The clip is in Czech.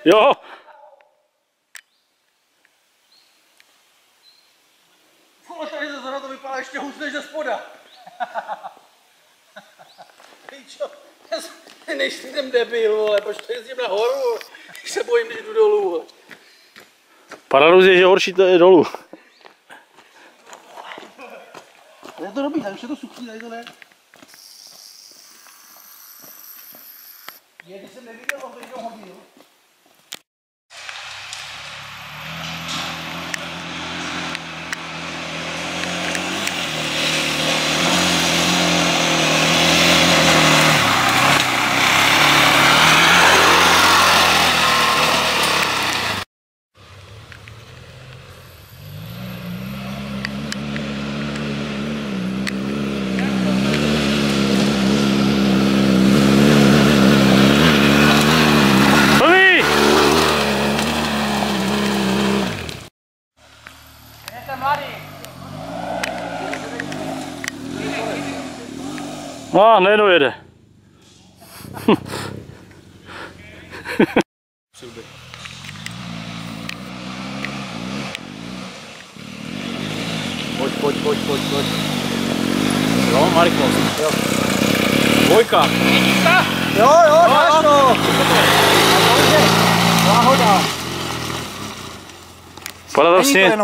Jo. Vole, tady ze zhora to vypadá ještě hůř než ze spoda. Píčo, nejsem debil, vole, proč to jezdím nahoru, vole. Se bojím, když jdu dolů, vole. Paradox je, že horší to je dolů. Je to dobrý, tady už je to suchý, tady to ne. Když jsem neviděl, on to někdo hodil. No, nedojede. Pojď. Jo, Marko. Jo. Dvojka. Jo, dáš to. Náhoda. Paradoxně.